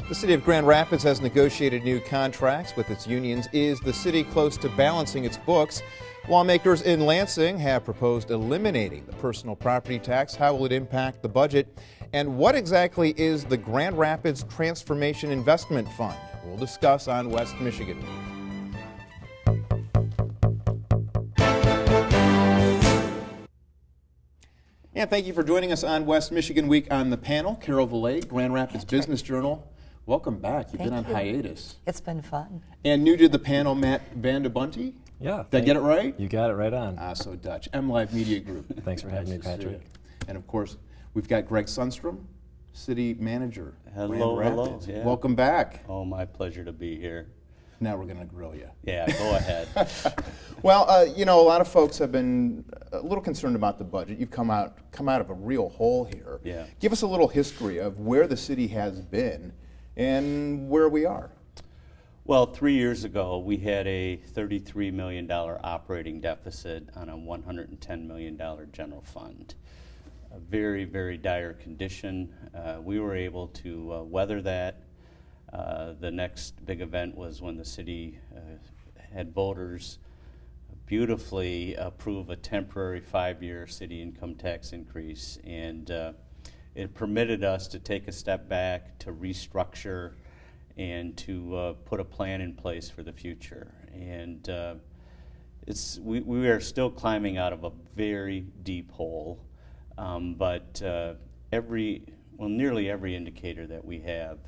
The city of Grand Rapids has negotiated new contracts with its unions. Is the city close to balancing its books? Lawmakers in Lansing have proposed eliminating the personal property tax. How will it impact the budget? And what exactly is the Grand Rapids Transformation Investment Fund? We'll discuss on West Michigan Week. And thank you for joining us on West Michigan Week. On the panel, Carol Valet, Grand Rapids Business Journal. Welcome back. You've been on hiatus. It's been fun. And new to the panel, Matt Van de Bunte. Yeah. Did I get it right? You got it right on. So Dutch. MLive Media Group. Thanks for having me, Patrick. And of course, we've got Greg Sundstrom, City Manager. Hello, Grand hello. Rapids. Yeah. Welcome back. Oh, my pleasure to be here. Now we're going to grill you. Yeah, go ahead. Well, you know, a lot of folks have been a little concerned about the budget. You've come out of a real hole here. Yeah. Give us a little history of where the city has been and where we are. Well, 3 years ago, we had a $33 million operating deficit on a $110 million general fund. A very, very dire condition. We were able to weather that. The next big event was when the city had voters beautifully approve a temporary 5-year city income tax increase, and it permitted us to take a step back, to restructure, and to put a plan in place for the future. And we are still climbing out of a very deep hole, but nearly every indicator that we have,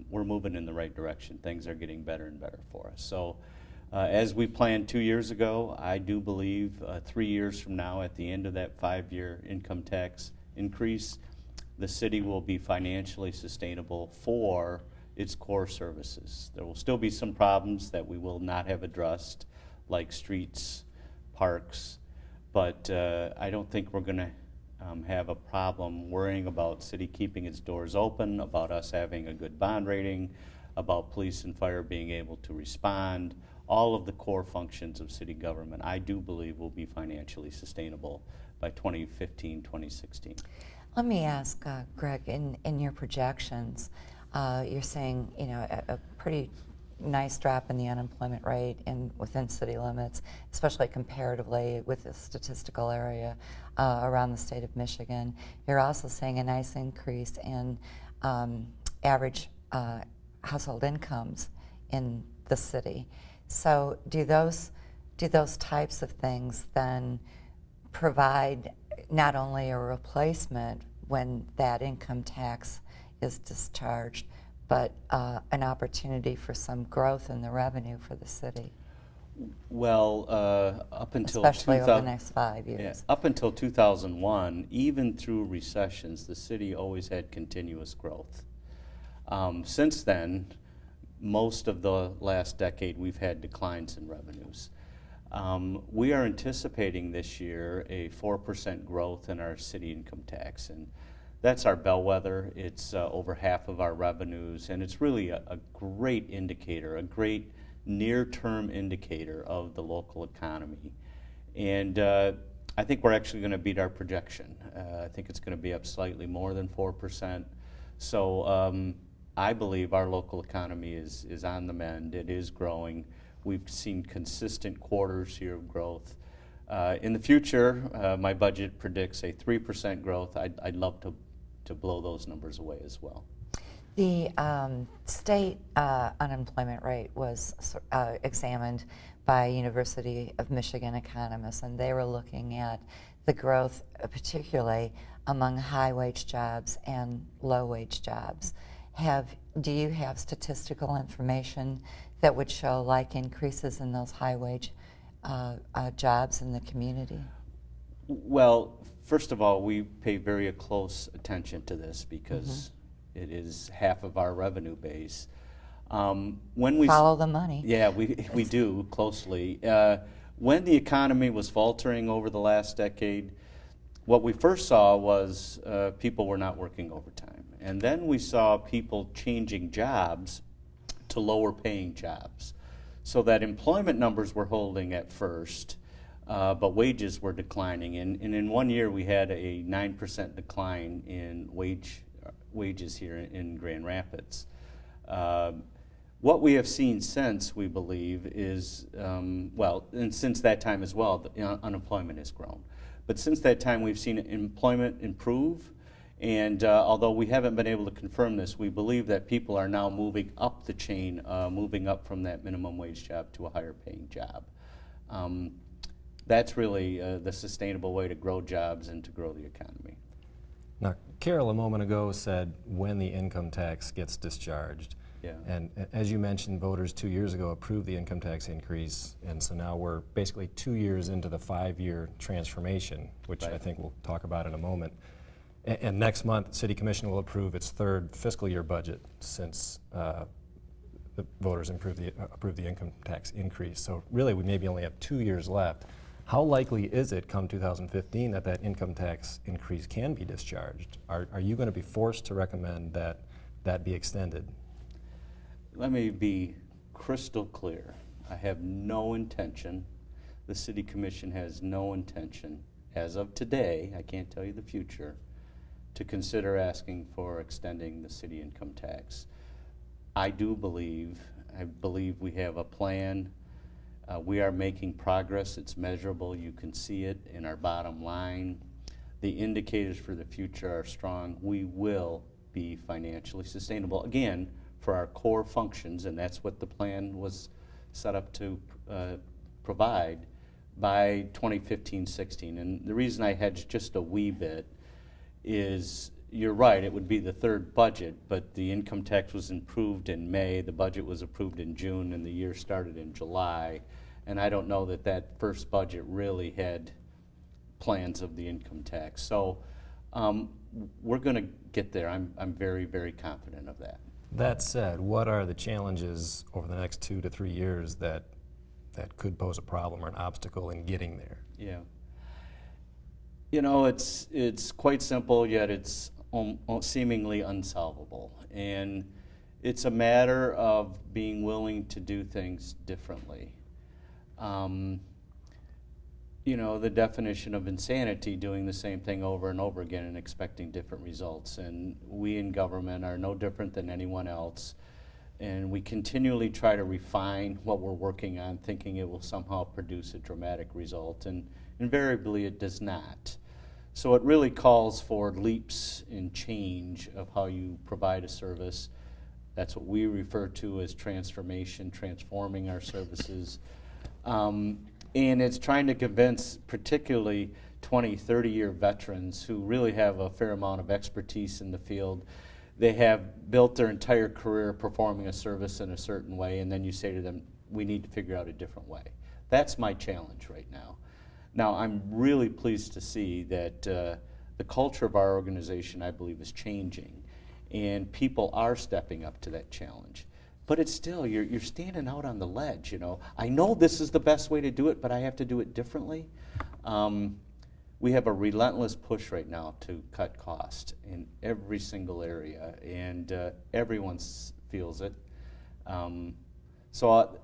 we're moving in the right direction. Things are getting better and better for us. So as we planned 2 years ago, I do believe 3 years from now, at the end of that 5-year income tax increase, the city will be financially sustainable for its core services. There will still be some problems that we will not have addressed, like streets, parks, but I don't think we're going to have a problem worrying about city keeping its doors open, about us having a good bond rating, about police and fire being able to respond. All of the core functions of city government, I do believe, will be financially sustainable by 2015, 2016. Let me ask, Greg, in your projections, you're saying, you know, a pretty nice drop in the unemployment rate within city limits, especially comparatively with the statistical area around the state of Michigan. You're also saying a nice increase in average household incomes in the city. So do those types of things then provide not only a replacement when that income tax is discharged, but an opportunity for some growth in the revenue for the city? Well, up until especially over the next 5 years. Yeah, up until 2001, even through recessions, the city always had continuous growth. Since then, most of the last decade, we've had declines in revenues. We are anticipating this year a 4% growth in our city income tax, and that's our bellwether. It's over half of our revenues, and it's really a great indicator, a great near-term indicator of the local economy. And I think we're actually going to beat our projection. I think it's going to be up slightly more than 4%. So I believe our local economy is on the mend. It is growing. We've seen consistent quarters here of growth. In the future, my budget predicts a 3% growth. I'd love to blow those numbers away as well. The state unemployment rate was examined by University of Michigan economists, and they were looking at the growth, particularly among high-wage jobs and low-wage jobs. Do you have statistical information that would show like increases in those high-wage jobs in the community? Well, first of all, we pay very close attention to this because it is half of our revenue base. When we follow the money. Yeah, we do closely. When the economy was faltering over the last decade, what we first saw was people were not working overtime. And then we saw people changing jobs to lower paying jobs. So that employment numbers were holding at first, but wages were declining. And in 1 year, we had a 9% decline in wages here in Grand Rapids. What we have seen since, we believe, is, and since that time as well, unemployment has grown. But since that time, we've seen employment improve, and although we haven't been able to confirm this, we believe that people are now moving up the chain, moving up from that minimum wage job to a higher paying job. That's really the sustainable way to grow jobs and to grow the economy. Now, Carol a moment ago said when the income tax gets discharged. Yeah. And as you mentioned, voters 2 years ago approved the income tax increase, and so now we're basically 2 years into the 5-year transformation, which Right. I think we'll talk about in a moment. And next month, City Commission will approve its 3rd fiscal year budget since the voters approved the income tax increase. So really, we maybe only have 2 years left. How likely is it come 2015 that that income tax increase can be discharged? Are you going to be forced to recommend that that be extended? Let me be crystal clear. I have no intention, the City Commission has no intention, as of today, I can't tell you the future, to consider asking for extending the city income tax. I believe we have a plan. We are making progress. It's measurable. You can see it in our bottom line. The indicators for the future are strong. We will be financially sustainable. Again, for our core functions, and that's what the plan was set up to provide by 2015-16. And the reason I hedged just a wee bit is, you're right, it would be the 3rd budget, but the income tax was improved in May, the budget was approved in June, and the year started in July. And I don't know that that first budget really had plans of the income tax. So we're going to get there. I'm very, very confident of that. That said, what are the challenges over the next 2 to 3 years that could pose a problem or an obstacle in getting there? Yeah. You know, it's quite simple, yet it's seemingly unsolvable. And it's a matter of being willing to do things differently. You know, the definition of insanity, doing the same thing over and over again and expecting different results. And we in government are no different than anyone else. And we continually try to refine what we're working on, thinking it will somehow produce a dramatic result. And invariably, it does not. So it really calls for leaps in change of how you provide a service. That's what we refer to as transformation, transforming our services. And it's trying to convince particularly 20, 30-year veterans who really have a fair amount of expertise in the field. They have built their entire career performing a service in a certain way, and then you say to them, we need to figure out a different way. That's my challenge right now. Now, I'm really pleased to see that the culture of our organization, I believe, is changing, and people are stepping up to that challenge. But it's still, you're standing out on the ledge, you know. I know this is the best way to do it, but I have to do it differently. We have a relentless push right now to cut cost in every single area, and everyone feels it. So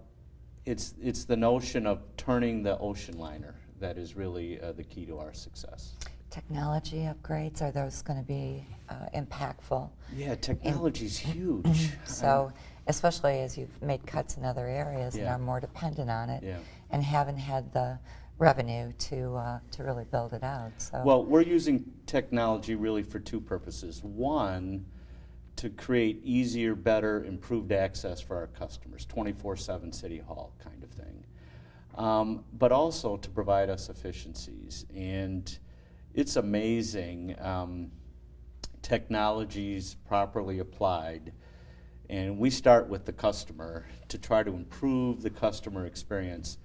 it's the notion of turning the ocean liner that is really the key to our success. Technology upgrades, are those going to be impactful? Yeah, technology's huge. So, especially as you've made cuts in other areas and Yeah. are more dependent on it, Yeah. and haven't had the revenue to really build it out. So, Well, we're using technology really for 2 purposes. One, to create easier, better, improved access for our customers, 24/7 City Hall kind of thing. But also to provide us efficiencies. And it's amazing, technologies properly applied. And we start with the customer to try to improve the customer experience.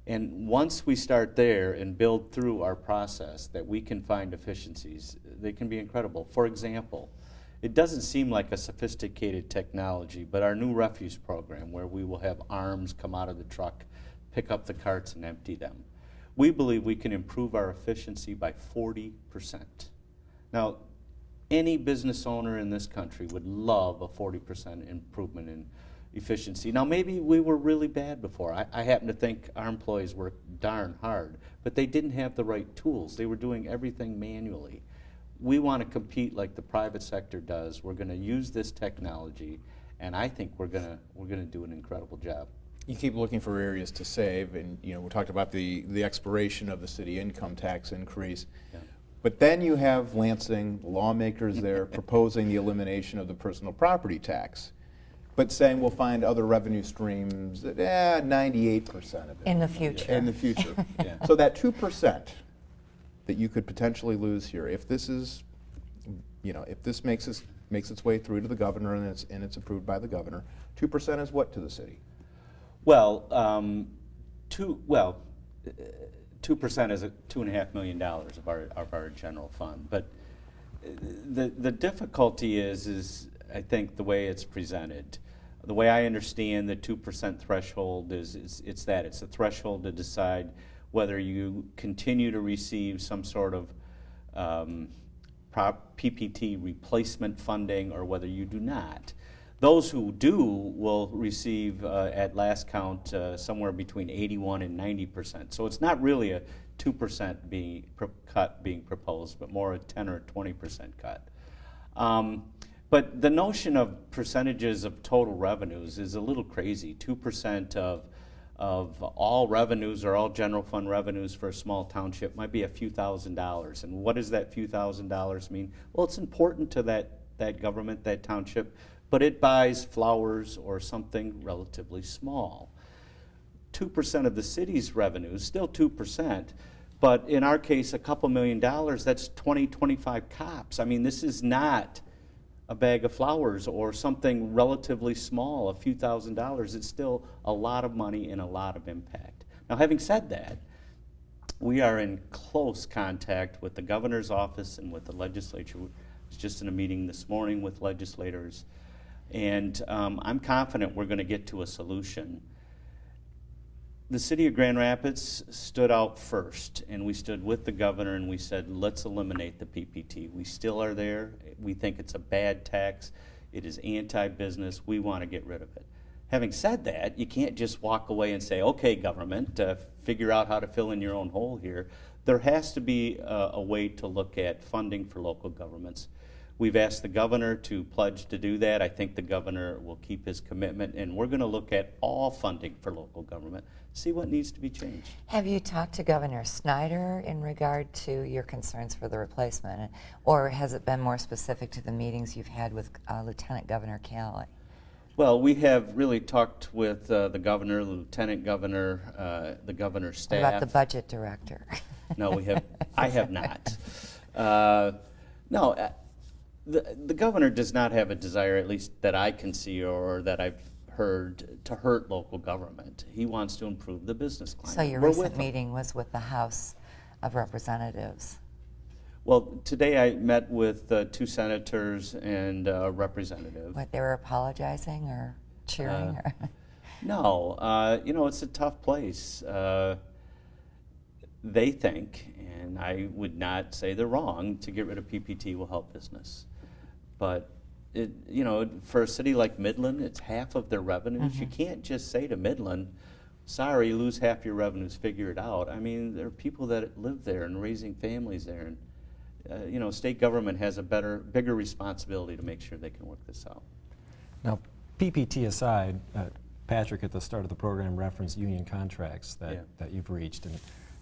And once we start there and build through our process that we can find efficiencies, they can be incredible. For example, it doesn't seem like a sophisticated technology, but our new refuse program, where we will have arms come out of the truck, pick up the carts and empty them. We believe we can improve our efficiency by 40%. Now, any business owner in this country would love a 40% improvement in efficiency. Now, maybe we were really bad before. I happen to think our employees worked darn hard, but they didn't have the right tools. They were doing everything manually. We want to compete like the private sector does. We're going to use this technology and I think we're gonna do an incredible job. You keep looking for areas to save, and we talked about the expiration of the city income tax increase. Yeah. But then you have Lansing, lawmakers there proposing the elimination of the personal property tax, but saying we'll find other revenue streams at 98% of it. In the future. In the future. Yeah. So that 2% that you could potentially lose here, if this is, if this makes its way through to the governor and it's approved by the governor, 2% is what to the city? Well, 2% is $2.5 million of our general fund. But the difficulty is I think the way it's presented. The way I understand the 2% threshold is it's a threshold to decide whether you continue to receive some sort of PPT replacement funding or whether you do not. Those who do will receive, at last count, somewhere between 81 and 90%. So it's not really a 2% cut being proposed, but more a 10 or 20% cut. But the notion of percentages of total revenues is a little crazy. 2% of all revenues or all general fund revenues for a small township might be a few $1,000s. And what does that few $1,000s mean? Well, it's important to that government, that township, but it buys flowers or something relatively small. 2% of the city's revenues, still 2%, but in our case, a couple $1 million, that's 20, 25 cops. I mean, this is not a bag of flowers or something relatively small, a few $1,000s. It's still a lot of money and a lot of impact. Now, having said that, we are in close contact with the governor's office and with the legislature. I was just in a meeting this morning with legislators, and I'm confident we're going to get to a solution. The city of Grand Rapids stood out first, and we stood with the governor and we said, let's eliminate the PPT. We still are there. We think it's a bad tax. It is anti-business. We want to get rid of it. Having said that, you can't just walk away and say, okay, government, figure out how to fill in your own hole here. There has to be a way to look at funding for local governments. We've asked the governor to pledge to do that. I think the governor will keep his commitment, and we're going to look at all funding for local government, see what needs to be changed. Have you talked to Governor Snyder in regard to your concerns for the replacement, or has it been more specific to the meetings you've had with Lieutenant Governor Calley? Well, we have really talked with the governor, the lieutenant governor, the governor's staff. What about the budget director? No, we have. I have not. No. The governor does not have a desire, at least that I can see or that I've heard, to hurt local government. He wants to improve the business climate. So your recent meeting was with the House of Representatives. Well, today I met with 2 senators and a representative. What, they were apologizing or cheering? Or No, it's a tough place. They think, and I would not say they're wrong, to get rid of PPT will help business. But for a city like Midland, it's half of their revenues. You can't just say to Midland, sorry, you lose half your revenues, figure it out. I mean, there are people that live there and raising families there. And, state government has a bigger responsibility to make sure they can work this out. Now, PPT aside, Patrick at the start of the program referenced union contracts that you've reached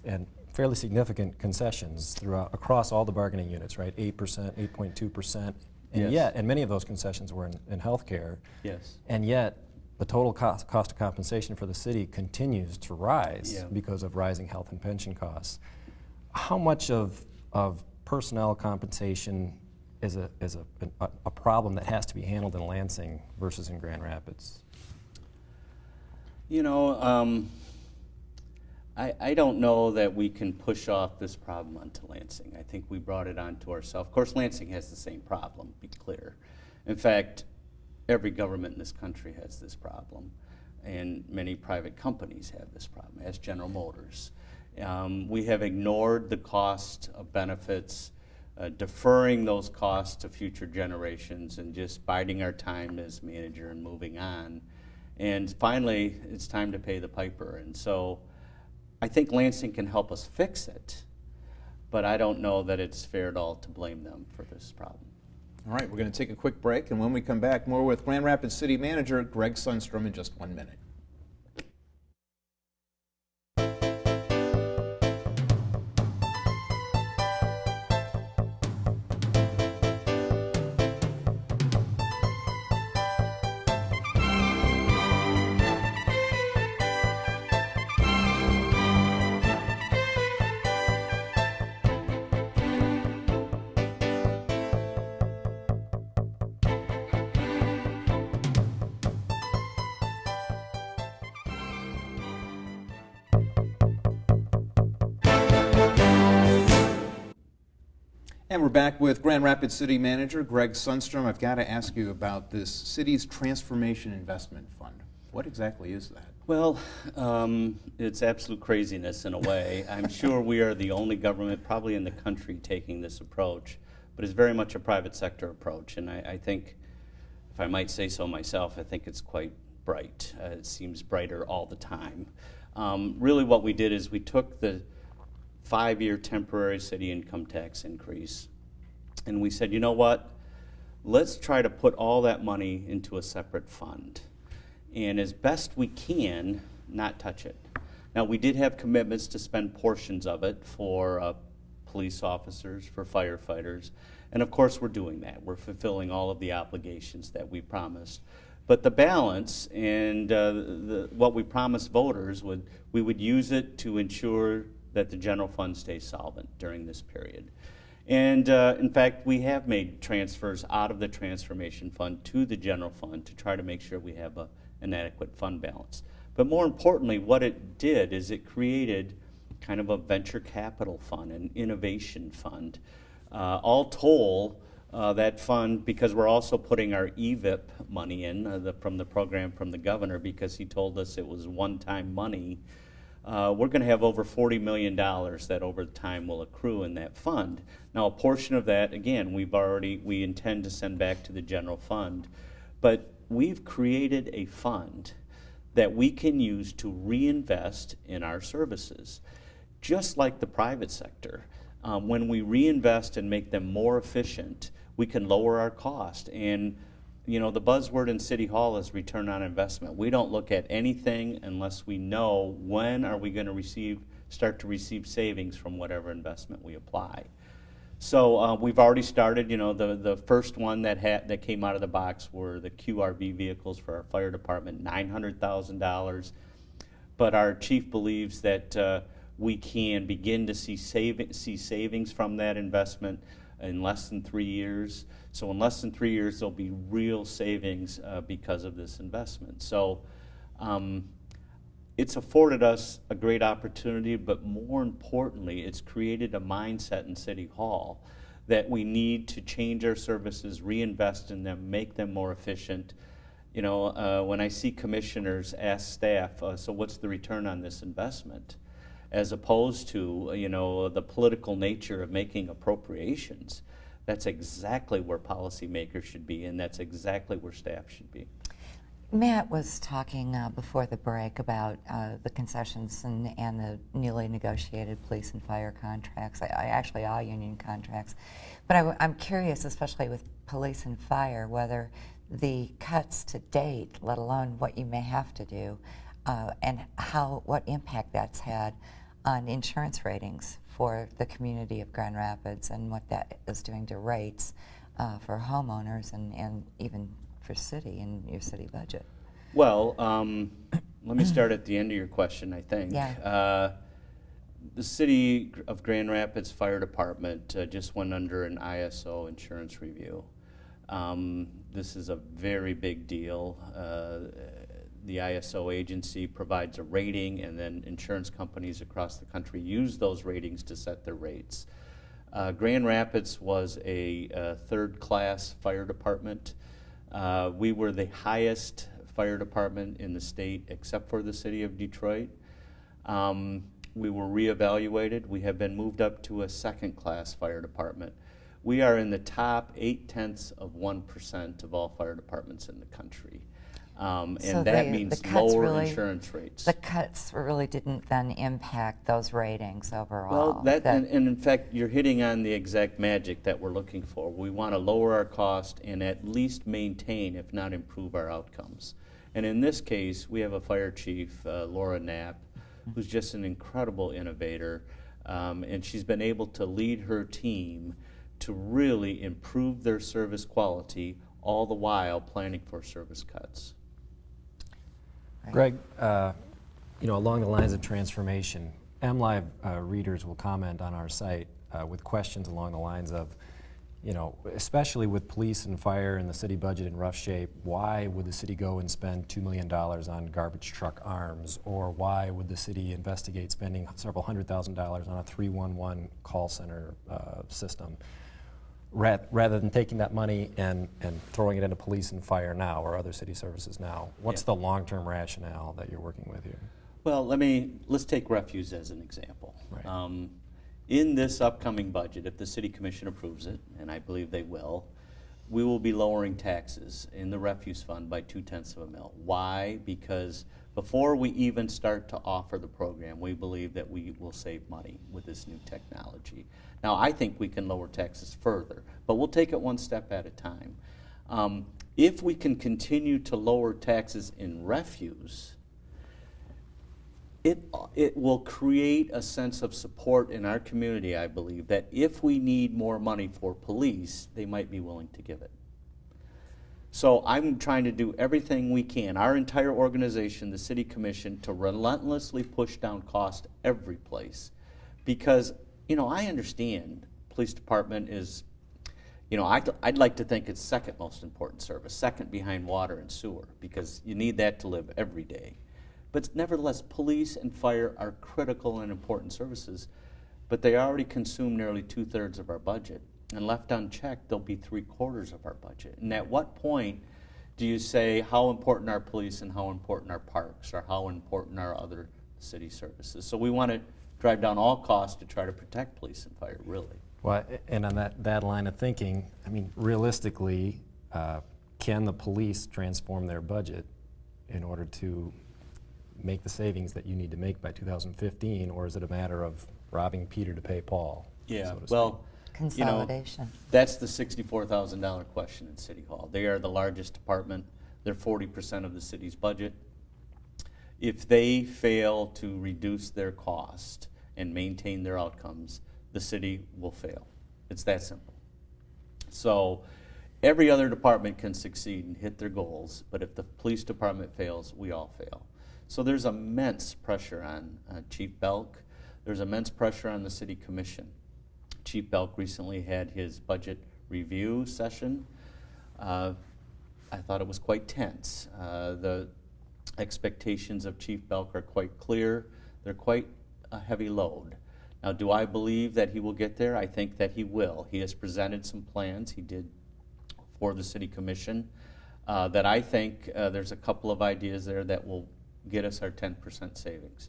and fairly significant concessions across all the bargaining units, right? 8%, 8.2%. And Yes. and many of those concessions were in healthcare. Yes. And yet, the total cost of compensation for the city continues to rise because of rising health and pension costs. How much of personnel compensation is a problem that has to be handled in Lansing versus in Grand Rapids? I don't know that we can push off this problem onto Lansing. I think we brought it onto ourselves. Of course, Lansing has the same problem, be clear. In fact, every government in this country has this problem, and many private companies have this problem, as General Motors. We have ignored the cost of benefits, deferring those costs to future generations, and just biding our time as manager and moving on. And finally, it's time to pay the piper. And so I think Lansing can help us fix it, but I don't know that it's fair at all to blame them for this problem. All right, we're going to take a quick break, and when we come back, more with Grand Rapids City Manager Greg Sundstrom in just 1 minute. And we're back with Grand Rapids City Manager Greg Sundstrom. I've got to ask you about this city's Transformation Investment Fund. What exactly is that? Well, it's absolute craziness in a way. I'm sure we are the only government probably in the country taking this approach, but it's very much a private sector approach. And I think, if I might say so myself, I think it's quite bright. It seems brighter all the time. Really what we did is we took the 5-year temporary city income tax increase, and we said, you know what, let's try to put all that money into a separate fund, and as best we can, not touch it. Now, we did have commitments to spend portions of it for police officers, for firefighters, and of course we're doing that. We're fulfilling all of the obligations that we promised. But the balance and what we promised voters, we would use it to ensure that the general fund stays solvent during this period. And in fact, we have made transfers out of the transformation fund to the general fund to try to make sure we have an adequate fund balance. But more importantly, what it did is it created kind of a venture capital fund, an innovation fund. All told, that fund, because we're also putting our EVIP money in from the program from the governor, because he told us it was one-time money, we're going to have over $40 million that over time will accrue in that fund. Now, a portion of that, again, we intend to send back to the general fund, but we've created a fund that we can use to reinvest in our services, just like the private sector. When we reinvest and make them more efficient, we can lower our cost. And you know, the buzzword in City Hall is return on investment. We don't look at anything unless we know when are we going to start to receive savings from whatever investment we apply. So we've already started. You know, the first one that came out of the box were the QRV vehicles for our fire department, $900,000. But our chief believes that we can begin to see savings from that investment in less than 3 years. So in less than 3 years, there'll be real savings because of this investment. So it's afforded us a great opportunity, but more importantly, it's created a mindset in City Hall that we need to change our services, reinvest in them, make them more efficient. You know, when I see commissioners ask staff, so what's the return on this investment? As opposed to, you know, the political nature of making appropriations. That's exactly where policymakers should be, and that's exactly where staff should be. Matt was talking before the break about the concessions and the newly negotiated police and fire contracts, actually all union contracts. But I'm curious, especially with police and fire, whether the cuts to date, let alone what you may have to do, and what impact that's had on insurance ratings for the community of Grand Rapids and what that is doing to rates for homeowners and even for city and your city budget. Well, let me start at the end of your question, I think. Yeah. The City of Grand Rapids Fire Department just went under an ISO insurance review. This is a very big deal. The ISO agency provides a rating, and then insurance companies across the country use those ratings to set their rates. Grand Rapids was a third-class fire department. We were the highest fire department in the state except for the city of Detroit. We were reevaluated. We have been moved up to a second-class fire department. We are in the top 0.8% of all fire departments in the country. And So that the means cuts lower really- insurance rates. The cuts really didn't then impact those ratings overall. Well, and in fact, you're hitting on the exact magic that we're looking for. We want to lower our cost and at least maintain, if not improve, our outcomes. And in this case, we have a fire chief, Laura Knapp, who's just an incredible innovator, and she's been able to lead her team to really improve their service quality, all the while planning for service cuts. Right. Greg, along the lines of transformation, MLive readers will comment on our site with questions along the lines of, especially with police and fire and the city budget in rough shape, why would the city go and spend $2 million on garbage truck arms? Or why would the city investigate spending several $100,000 on a 311 call center system? Rather than taking that money and throwing it into police and fire now or other city services now, what's the long-term rationale that you're working with here? Well, let's take refuse as an example. Right. In this upcoming budget, if the City Commission approves it, and I believe they will, we will be lowering taxes in the refuse fund by 0.2 of a mil. Why? Because before we even start to offer the program, we believe that we will save money with this new technology. Now, I think we can lower taxes further, but we'll take it one step at a time. If we can continue to lower taxes in refuse, it will create a sense of support in our community, I believe, that if we need more money for police, they might be willing to give it. So I'm trying to do everything we can, our entire organization, the City Commission, to relentlessly push down cost every place. Because, I understand police department is, I'd like to think it's second most important service, second behind water and sewer, because you need that to live every day. But nevertheless, police and fire are critical and important services, but they already consume nearly 2/3 of our budget. And left unchecked, they'll be 3/4 of our budget. And at what point do you say how important are police and how important are parks or how important are other city services? So we want to drive down all costs to try to protect police and fire, really. Well, and on that line of thinking, realistically, can the police transform their budget in order to make the savings that you need to make by 2015, or is it a matter of robbing Peter to pay Paul? Yeah, so to well, Consolidation. that's the $64,000 question in City Hall. They are the largest department. They're 40% of the city's budget. If they fail to reduce their cost and maintain their outcomes, the city will fail. It's that simple. So every other department can succeed and hit their goals, but if the police department fails, we all fail. So there's immense pressure on Chief Belk. There's immense pressure on the City Commission. Chief Belk recently had his budget review session. I thought it was quite tense. The expectations of Chief Belk are quite clear. They're quite a heavy load. Now, do I believe that he will get there? I think that he will. He has presented some plans he did for the City Commission that I think there's a couple of ideas there that will get us our 10% savings.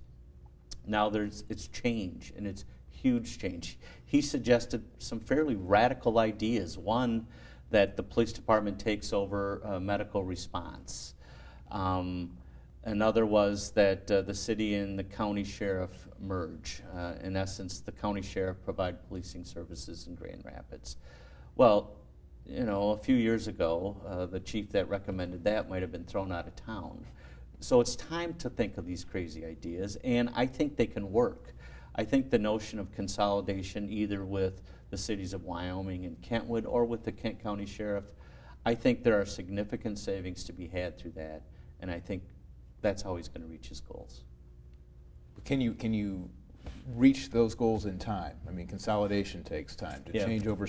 Now it's change, and it's huge change. He suggested some fairly radical ideas. One, that the police department takes over medical response. Another was that the city and the county sheriff merge. In essence, the county sheriff provide policing services in Grand Rapids. Well, a few years ago, the chief that recommended that might have been thrown out of town. So it's time to think of these crazy ideas, and I think they can work. I think the notion of consolidation, either with the cities of Wyoming and Kentwood or with the Kent County Sheriff, I think there are significant savings to be had through that, and I think that's how he's going to reach his goals. Can you reach those goals in time? Consolidation takes time. To change over,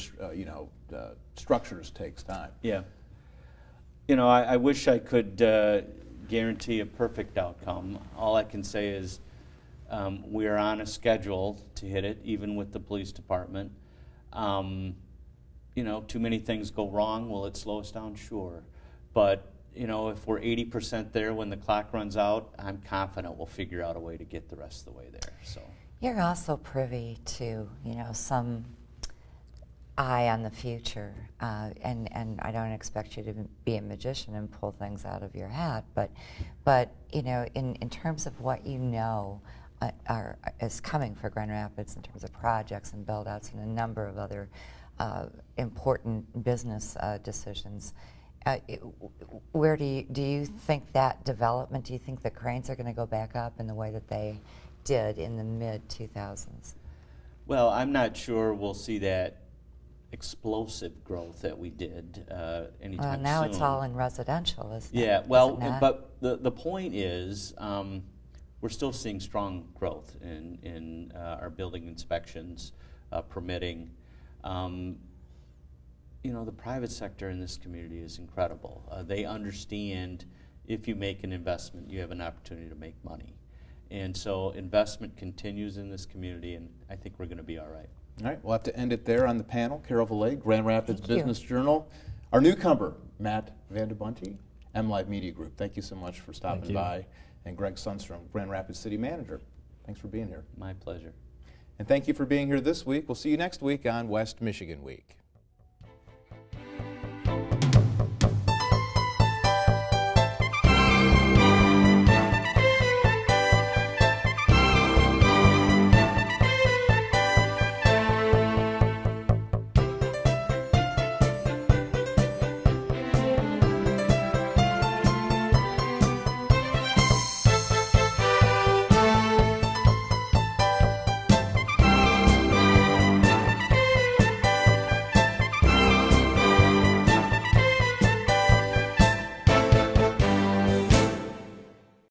structures takes time. Yeah. I wish I could guarantee a perfect outcome. All I can say is we are on a schedule to hit it, even with the police department. Too many things go wrong. Will it slow us down? Sure. But, if we're 80% there when the clock runs out, I'm confident we'll figure out a way to get the rest of the way there. So You're also privy to, some eye on the future, and I don't expect you to be a magician and pull things out of your hat, but you know, in terms of what you know is coming for Grand Rapids in terms of projects and build-outs and a number of other important business decisions. Where do you think that development? Do you think the cranes are going to go back up in the way that they did in the mid-2000s? Well, I'm not sure we'll see that explosive growth that we did anytime soon. Now it's all in residential, isn't it? Yeah, well, Is it not? but the point is, we're still seeing strong growth in our building inspections, permitting. You know, the private sector in this community is incredible. They understand if you make an investment, you have an opportunity to make money. And so investment continues in this community, and I think we're going to be all right. All right, we'll have to end it there on the panel. Carol Valet, Grand Rapids Thank you. Business Journal. Our newcomer, Matt Vandebunte, MLive Media Group. Thank you so much for stopping you. by. And Greg Sundstrom, Grand Rapids City Manager. Thanks for being here. My pleasure. And thank you for being here this week. We'll see you next week on West Michigan Week.